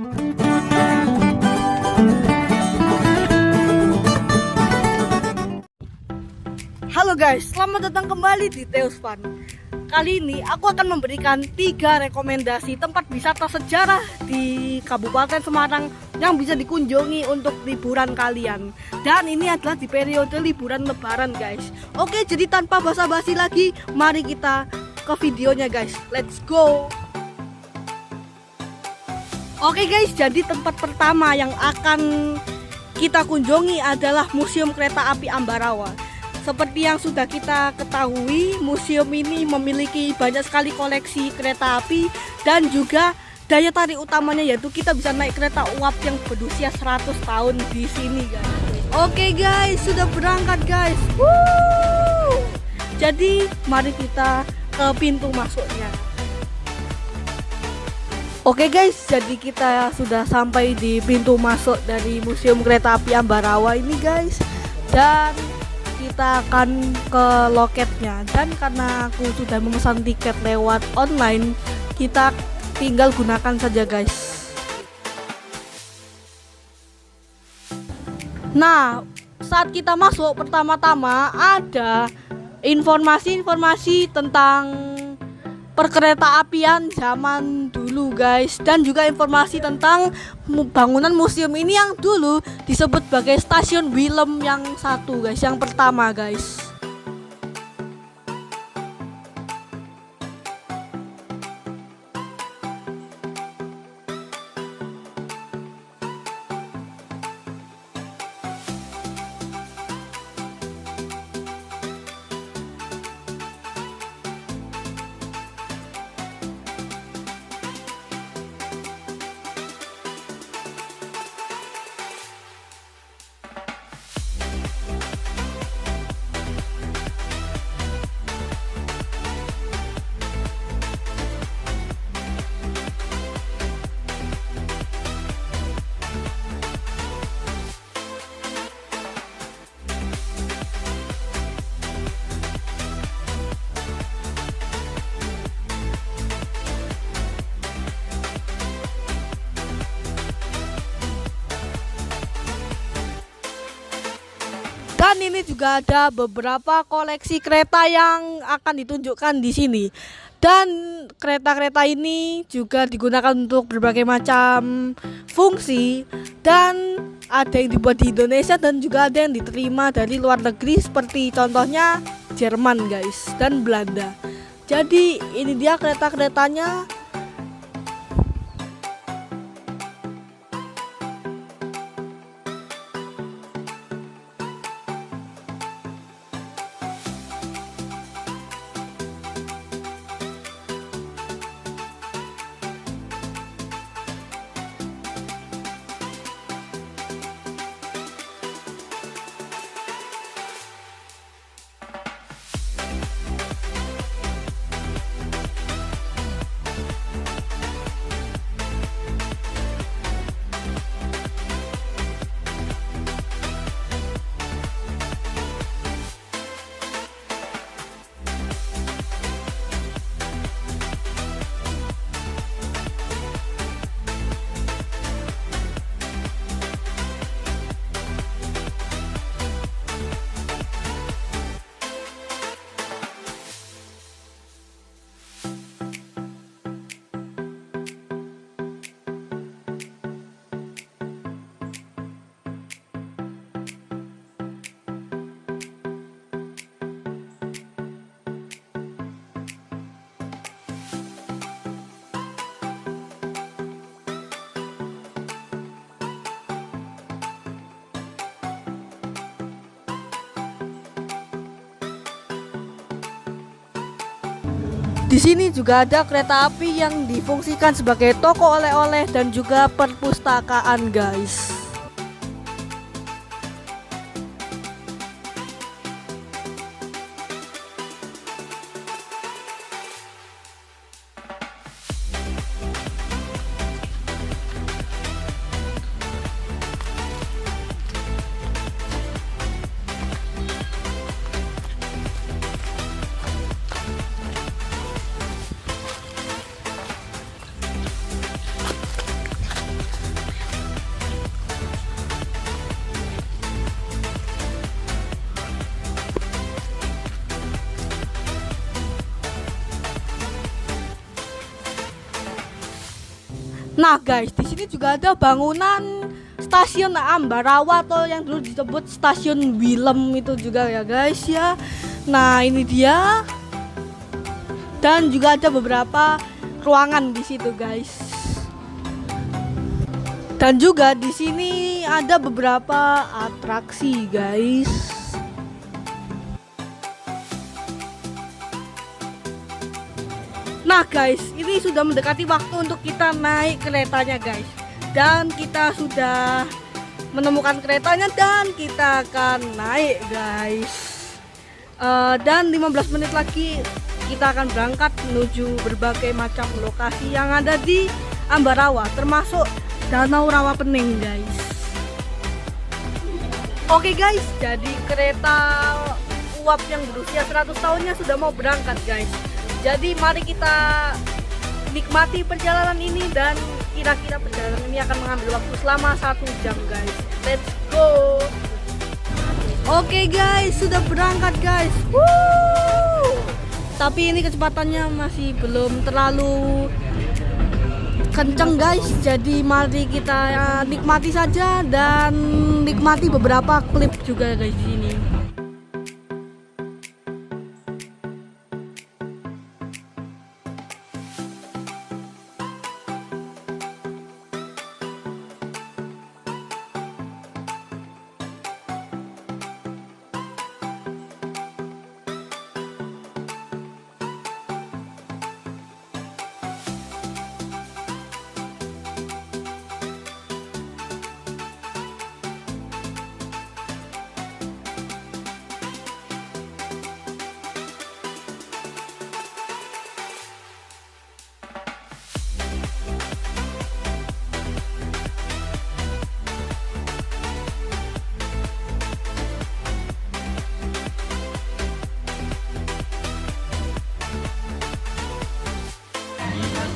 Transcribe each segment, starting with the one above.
Halo guys, selamat datang kembali di Theos Fun. Kali ini aku akan memberikan 3 rekomendasi tempat wisata sejarah di Kabupaten Semarang yang bisa dikunjungi untuk liburan kalian. Dan ini adalah di periode liburan lebaran guys. Oke, jadi tanpa basa-basi lagi, mari kita ke videonya guys. Let's go. Oke guys, jadi tempat pertama yang akan kita kunjungi adalah Museum Kereta Api Ambarawa. Seperti yang sudah kita ketahui, museum ini memiliki banyak sekali koleksi kereta api dan juga daya tarik utamanya yaitu kita bisa naik kereta uap yang berusia 100 tahun di sini guys. Oke guys, sudah berangkat guys. Woo! Jadi mari kita ke pintu masuknya. Oke guys, jadi kita sudah sampai di pintu masuk dari Museum Kereta Api Ambarawa ini guys. Dan kita akan ke loketnya, dan karena aku sudah memesan tiket lewat online, kita tinggal gunakan saja guys. Nah, saat kita masuk pertama-tama ada informasi-informasi tentang perkereta apian zaman dulu guys, dan juga informasi tentang bangunan museum ini yang dulu disebut sebagai Stasiun Willem yang satu guys, yang pertama guys. Dan ini juga ada beberapa koleksi kereta yang akan ditunjukkan di sini. Dan kereta-kereta ini juga digunakan untuk berbagai macam fungsi, dan ada yang dibuat di Indonesia dan juga ada yang diterima dari luar negeri seperti contohnya Jerman guys dan Belanda. Jadi ini dia kereta-keretanya. Di sini juga ada kereta api yang difungsikan sebagai toko oleh-oleh dan juga perpustakaan guys. Nah guys, di sini juga ada bangunan stasiun Ambarawa atau yang dulu disebut stasiun Willem itu juga ya guys ya. Nah ini dia. Dan juga ada beberapa ruangan di situ guys. Dan juga di sini ada beberapa atraksi guys. Nah guys, ini sudah mendekati waktu untuk kita naik keretanya guys. Dan kita sudah menemukan keretanya dan kita akan naik guys. Dan 15 menit lagi kita akan berangkat menuju berbagai macam lokasi yang ada di Ambarawa, termasuk Danau Rawapening guys. Oke guys, jadi kereta uap yang berusia 100 tahunnya sudah mau berangkat guys. Jadi mari kita nikmati perjalanan ini dan kira-kira perjalanan ini akan mengambil waktu selama 1 jam guys. Let's go. Oke guys, sudah berangkat guys. Woo! Tapi ini kecepatannya masih belum terlalu kenceng guys. Jadi mari kita nikmati saja dan nikmati beberapa klip juga guys di sini.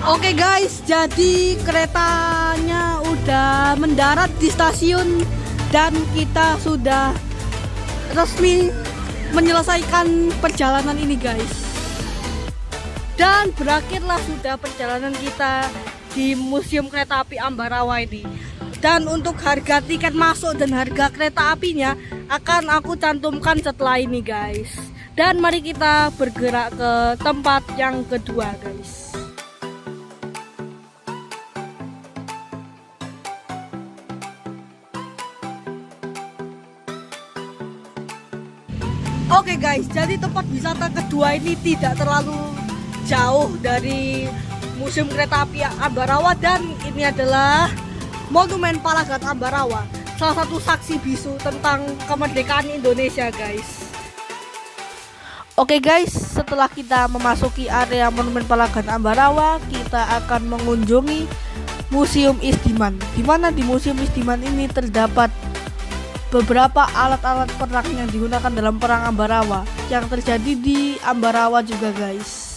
Oke guys, jadi keretanya udah mendarat di stasiun dan kita sudah resmi menyelesaikan perjalanan ini guys. Dan berakhirlah sudah perjalanan kita di Museum Kereta Api Ambarawa ini. Dan untuk harga tiket masuk dan harga kereta apinya akan aku cantumkan setelah ini guys. Dan mari kita bergerak ke tempat yang kedua guys. Oke guys, jadi tempat wisata kedua ini tidak terlalu jauh dari Museum Kereta Api Ambarawa dan ini adalah Monumen Palagan Ambarawa, salah satu saksi bisu tentang kemerdekaan Indonesia guys. Oke guys, setelah kita memasuki area Monumen Palagan Ambarawa, kita akan mengunjungi Museum Isdiman. Di mana di Museum Isdiman ini terdapat beberapa alat-alat perang yang digunakan dalam perang Ambarawa yang terjadi di Ambarawa juga guys.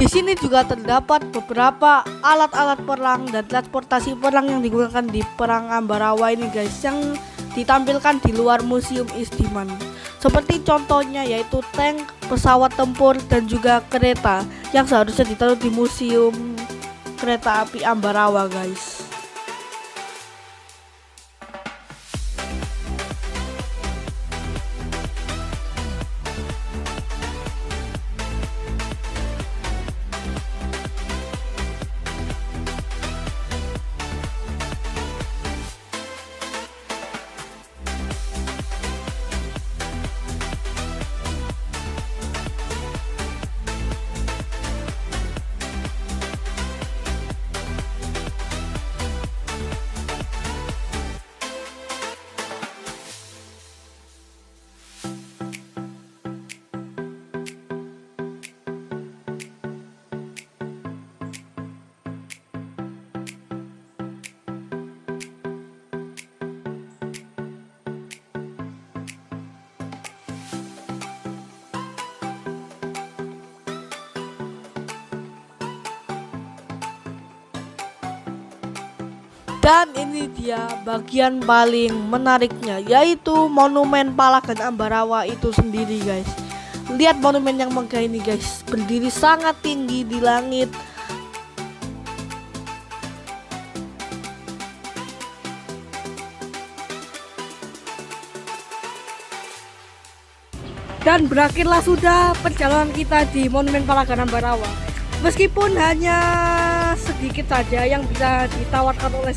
sini juga terdapat beberapa alat-alat perang dan transportasi perang yang digunakan di Perang Ambarawa ini guys, yang ditampilkan di luar Museum Isdiman. Seperti contohnya yaitu tank, pesawat tempur, dan juga kereta yang seharusnya ditaruh di Museum Kereta Api Ambarawa guys. Dan ini dia bagian paling menariknya, yaitu monumen Palagan Ambarawa itu sendiri guys. Lihat monumen yang megah ini guys, berdiri sangat tinggi di langit. Dan berakhirlah sudah perjalanan kita di Monumen Palagan Ambarawa. Meskipun hanya sedikit saja yang bisa ditawarkan oleh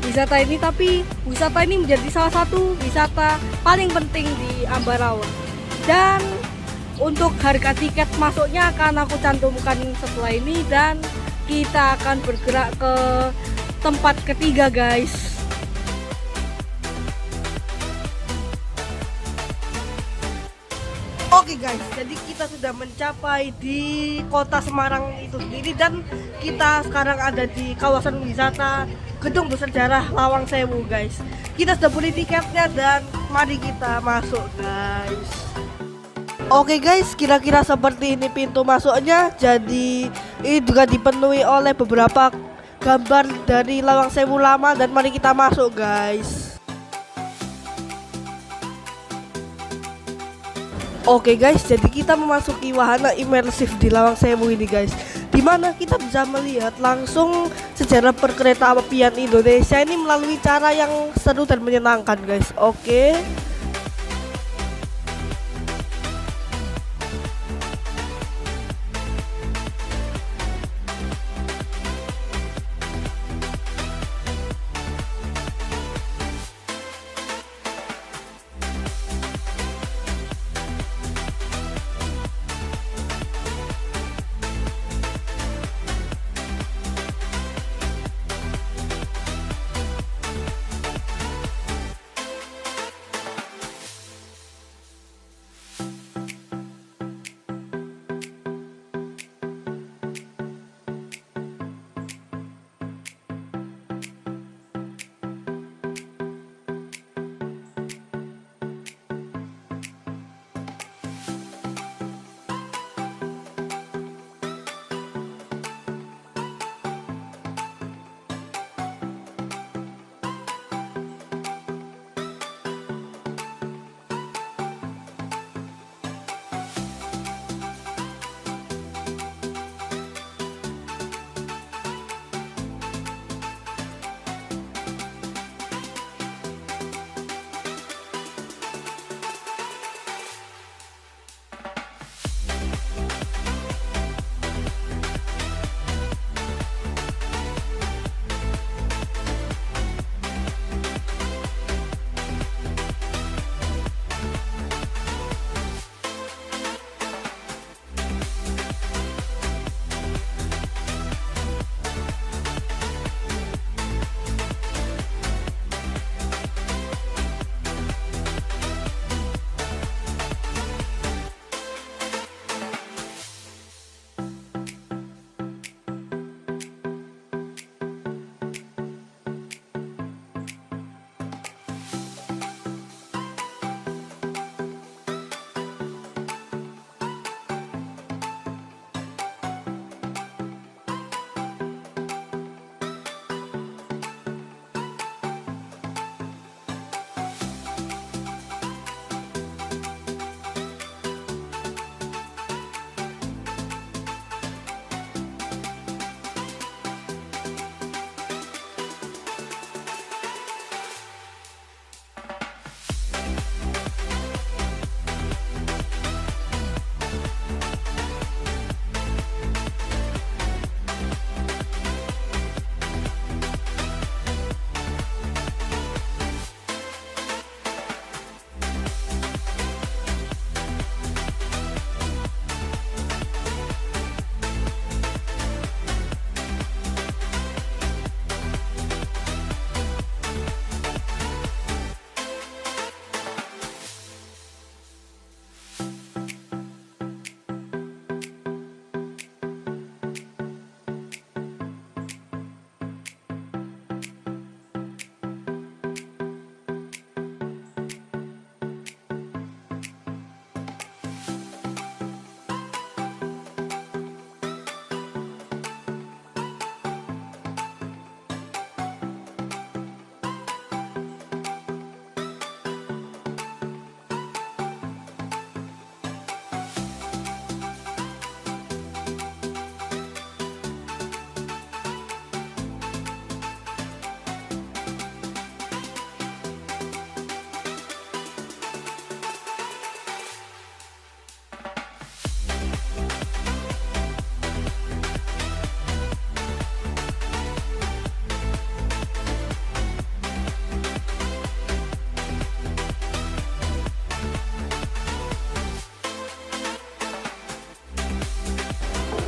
wisata ini, tapi wisata ini menjadi salah satu wisata paling penting di Ambarawa. Dan untuk harga tiket masuknya akan aku cantumkan setelah ini, dan kita akan bergerak ke tempat ketiga guys. Oke guys, jadi kita sudah mencapai di kota Semarang itu sendiri, dan kita sekarang ada di kawasan wisata Gedung Bersejarah Lawang Sewu guys. Kita sudah beli tiketnya dan mari kita masuk guys. Oke guys, kira-kira seperti ini pintu masuknya. Jadi ini juga dipenuhi oleh beberapa gambar dari Lawang Sewu lama, dan mari kita masuk guys. Oke guys, jadi kita memasuki wahana imersif di Lawang Sewu ini guys, dimana kita bisa melihat langsung sejarah perkereta apian Indonesia ini melalui cara yang seru dan menyenangkan guys. Oke.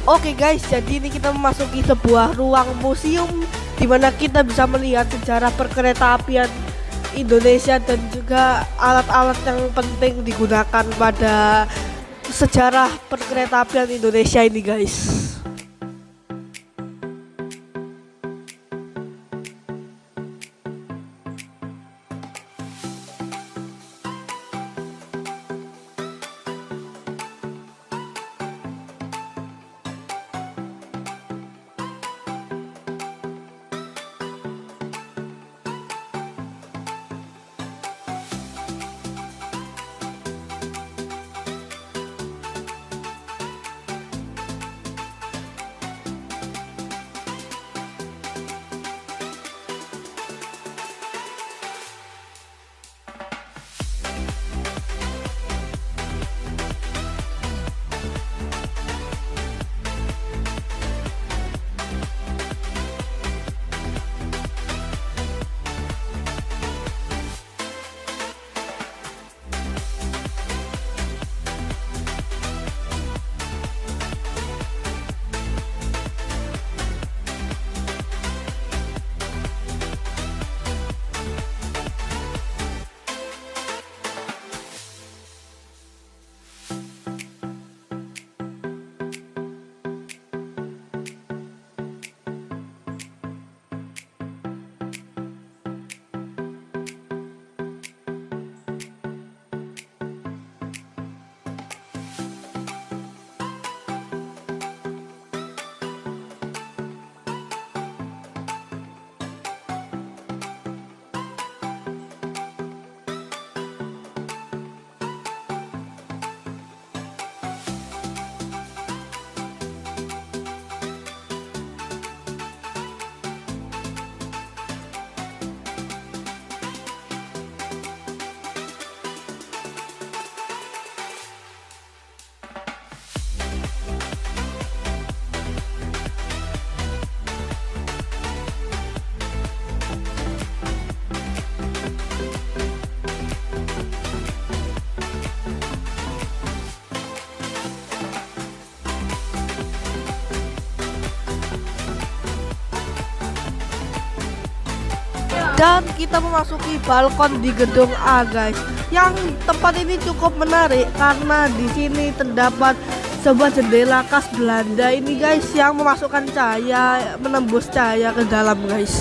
Oke guys, jadi ini kita memasuki sebuah ruang museum di mana kita bisa melihat sejarah perkeretaapian Indonesia dan juga alat-alat yang penting digunakan pada sejarah perkeretaapian Indonesia ini guys. Dan kita memasuki balkon di gedung A guys. Yang tempat ini cukup menarik karena di sini terdapat sebuah jendela khas Belanda ini guys yang memasukkan cahaya, menembus cahaya ke dalam guys.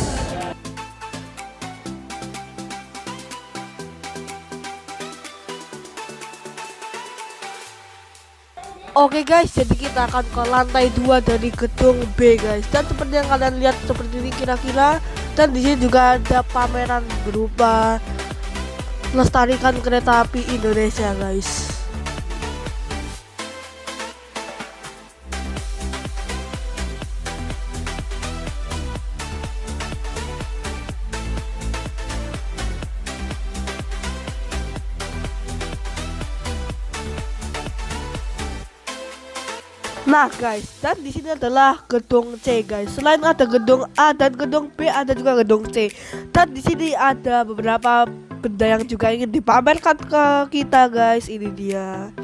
Oke guys, jadi kita akan ke lantai 2 dari gedung B guys. Dan seperti yang kalian lihat seperti ini kira-kira. Dan di sini juga ada pameran berupa lestarikan kereta api Indonesia guys. Nah guys, dan di sini adalah gedung C guys. Selain ada gedung A dan gedung B, ada juga gedung C. Dan di sini ada beberapa benda yang juga ingin dipamerkan ke kita guys. Ini dia.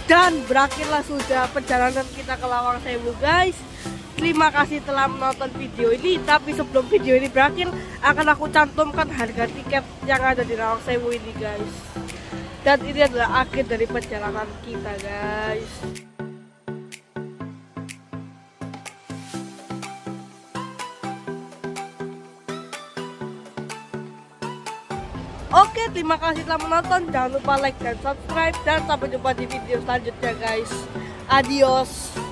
Dan berakhirlah sudah perjalanan kita ke Lawang Sewu guys. Terima kasih telah menonton video ini. Tapi sebelum video ini berakhir, akan aku cantumkan harga tiket yang ada di Lawang Sewu ini guys. Dan ini adalah akhir dari perjalanan kita guys. Oke, terima kasih telah menonton. Jangan lupa like dan subscribe. Dan sampai jumpa di video selanjutnya guys. Adios.